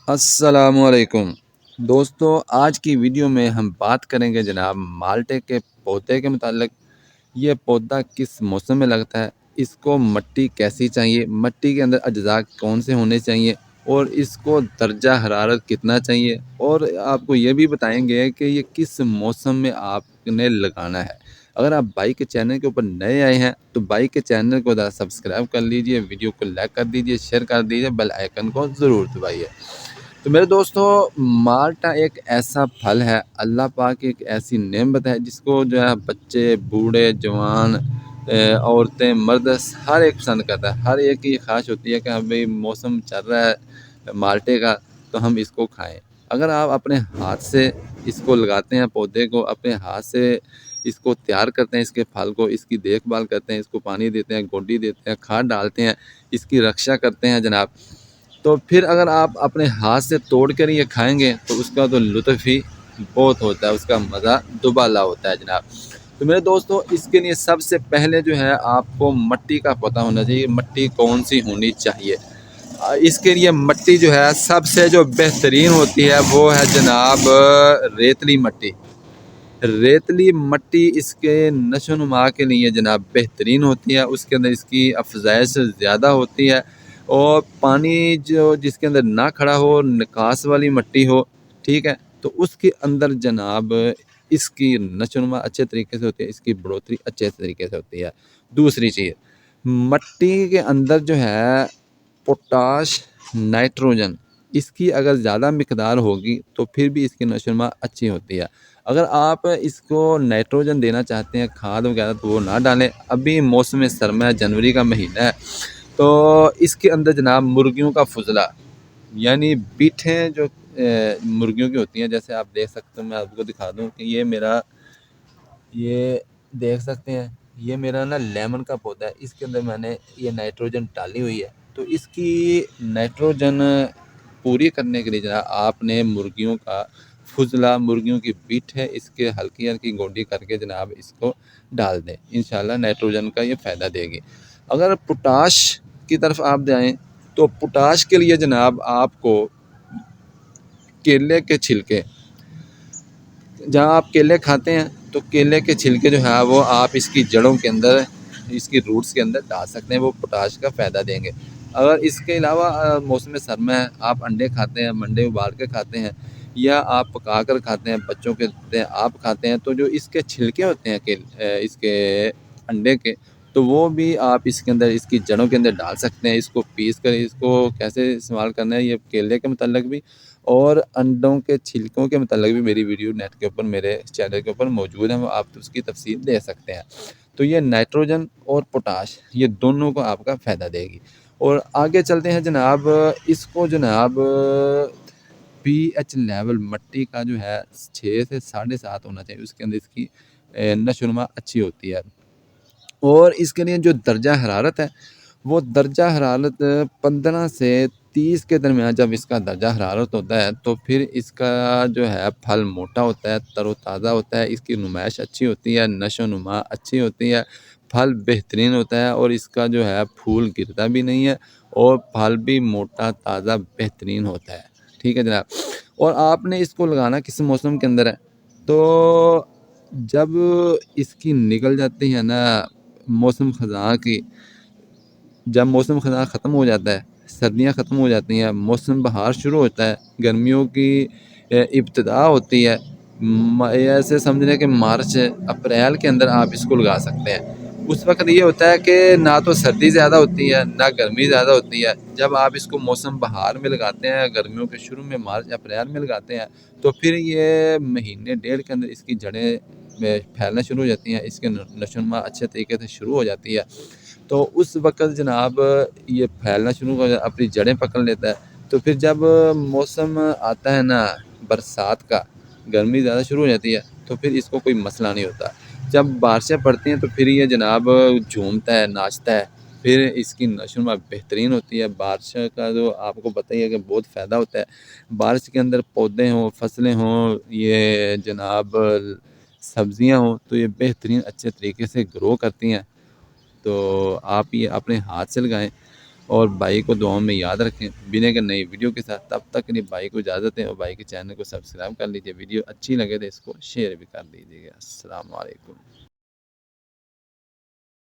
अस्सलामुअलैकुम दोस्तों, आज की वीडियो में हम बात करेंगे जनाब माल्टे के पौधे के मुतालिक। ये पौधा किस मौसम में लगता है, इसको मिट्टी कैसी चाहिए, मिट्टी के अंदर अज्जा कौन से होने चाहिए और इसको दर्जा हरारत कितना चाहिए, और आपको ये भी बताएंगे कि ये किस मौसम में आपने लगाना है। अगर आप भाई के चैनल के ऊपर नए आए हैं तो भाई के चैनल को ज़रा सब्सक्राइब कर लीजिए, वीडियो को लाइक कर दीजिए, शेयर कर दीजिए, बेल आइकन को ज़रूर दबाइए। तो मेरे दोस्तों, माल्टा एक ऐसा फल है, अल्लाह पाक की एक ऐसी नेमत है जिसको जो है बच्चे, बूढ़े, जवान, औरतें, मर्द हर एक पसंद करता है। हर एक की ख्वाहिश होती है कि हाँ भाई, मौसम चल रहा है माल्टे का तो हम इसको खाएं। अगर आप अपने हाथ से इसको लगाते हैं, पौधे को अपने हाथ से इसको तैयार करते हैं, इसके फल को, इसकी देखभाल करते हैं, इसको पानी देते हैं, गोडी देते हैं, खाद डालते हैं, इसकी रक्षा करते हैं जनाब, तो फिर अगर आप अपने हाथ से तोड़ कर ये खाएंगे तो उसका तो लुत्फ़ ही बहुत होता है, उसका मज़ा दुबाला होता है जनाब। तो मेरे दोस्तों, इसके लिए सबसे पहले जो है आपको मिट्टी का पता होना चाहिए, मिट्टी कौन सी होनी चाहिए। इसके लिए मिट्टी जो है सबसे जो बेहतरीन होती है वो है जनाब रेतली मिट्टी। रेतली मिट्टी इसके नशोनुमा के लिए जनाब बेहतरीन होती है, उसके अंदर इसकी अफजाइश ज़्यादा होती है, और पानी जो जिसके अंदर ना खड़ा हो, निकास वाली मिट्टी हो, ठीक है, तो उसके अंदर जनाब इसकी नशोनुमा अच्छे तरीके से होती है, इसकी बढ़ोतरी अच्छे तरीके से होती है। दूसरी चीज़, मिट्टी के अंदर जो है पोटाश, नाइट्रोजन, इसकी अगर ज़्यादा मिकदार होगी तो फिर भी इसकी नशोनुमा अच्छी होती है। अगर आप इसको नाइट्रोजन देना चाहते हैं, खाद वगैरह, तो वो ना डालें। अभी मौसम सरमा है, जनवरी का महीना है, तो इसके अंदर जनाब मुर्गियों का फुजला, यानी बीठें जो मुर्गियों की होती हैं, जैसे आप देख सकते हो, मैं आपको दिखा दूं कि ये देख सकते हैं, ये मेरा ना लेमन का पौधा है, इसके अंदर मैंने ये नाइट्रोजन डाली हुई है। तो इसकी नाइट्रोजन पूरी करने के लिए जनाब आपने मुर्गियों का फुजला, मुर्गियों की बीट है, इसके हल्की हल्की गोंडी करके जनाब इसको डाल दें, इंशाल्लाह नाइट्रोजन का ये फ़ायदा देगी। अगर पोटाश की तरफ आप जाएं तो पोटाश के लिए जनाब आपको केले के छिलके, जहाँ आप केले खाते हैं तो केले के छिलके जो है वो आप इसकी जड़ों के अंदर, इसकी रूट्स के अंदर डाल सकते हैं, वो पोटाश का फ़ायदा देंगे। अगर इसके अलावा मौसम सरमा है, आप अंडे खाते हैं, अंडे उबाल के खाते हैं, या आप पका कर खाते हैं, बच्चों के देते हैं, आप खाते हैं, तो जो इसके छिलके होते हैं इसके अंडे के, तो वो भी आप इसके अंदर, इसकी जड़ों के अंदर डाल सकते हैं। इसको पीस कर इसको कैसे इस्तेमाल करना है, ये केले के मतलब भी और अंडों के छिलकों के मतलब भी मेरी वीडियो नेट के ऊपर, मेरे चैनल के ऊपर मौजूद है, वो आप उसकी तफसील दे सकते हैं। तो ये नाइट्रोजन और पोटाश, ये दोनों को आपका फ़ायदा देगी। और आगे चलते हैं जनाब, इसको जनाब पीएच लेवल मिट्टी का जो है 6 से 7.5 होना चाहिए, उसके अंदर इसकी नशोनुमा अच्छी होती है। और इसके लिए जो दर्जा हरारत है, वो दर्जा हरारत 15 से 30 के दरमियान जब इसका दर्जा हरारत होता है तो फिर इसका जो है फल मोटा होता है, तरोताज़ा होता है, इसकी नुमाइश अच्छी होती है, नशो नुमा अच्छी होती है, फल बेहतरीन होता है, और इसका जो है फूल गिरता भी नहीं है, और फल भी मोटा, ताज़ा, बेहतरीन होता है। ठीक है जनाब। और आपने इसको लगाना किस मौसम के अंदर है, तो जब इसकी निकल जाती है ना मौसम ख़ज़ां की, जब मौसम ख़ज़ां ख़त्म हो जाता है, सर्दियाँ ख़त्म हो जाती हैं, मौसम बहार शुरू होता है, गर्मियों की इब्तिदा होती है, ऐसे समझ लें कि मार्च अप्रैल के अंदर आप इसको लगा सकते हैं। उस वक्त ये होता है कि ना तो सर्दी ज़्यादा होती है, ना गर्मी ज़्यादा होती है। जब आप इसको मौसम बहार में लगाते हैं, गर्मियों के शुरू में मार्च अप्रैल में लगाते हैं, तो फिर ये महीने डेढ़ के अंदर इसकी जड़ें फैलना शुरू हो जाती हैं, इसके नशोनुमा अच्छे तरीके से शुरू हो जाती है। तो उस वक़्त जनाब ये फैलना शुरू हो अपनी जड़ें पकड़ लेता है। तो फिर जब मौसम आता है ना बरसात का, गर्मी ज़्यादा शुरू हो जाती है, तो फिर इसको कोई मसला नहीं होता। जब बारिशें पड़ती हैं तो फिर ये जनाब झूमता है, नाचता है, फिर इसकी नशोनुमा बेहतरीन होती है। बारिश का जो आपको पता ही है कि बहुत फ़ायदा होता है। बारिश के अंदर पौधे हों, फसलें हों, ये जनाब सब्ज़ियाँ हों, तो ये बेहतरीन अच्छे तरीके से ग्रो करती हैं। तो आप ये अपने हाथ से लगाएं। और भाई को दुआओं में याद रखें। बिना के नई वीडियो के साथ, तब तक के लिए भाई को इजाज़त दें और भाई के चैनल को सब्सक्राइब कर लीजिए। वीडियो अच्छी लगे तो इसको शेयर भी कर दीजिएगा। अस्सलाम वालेकुम।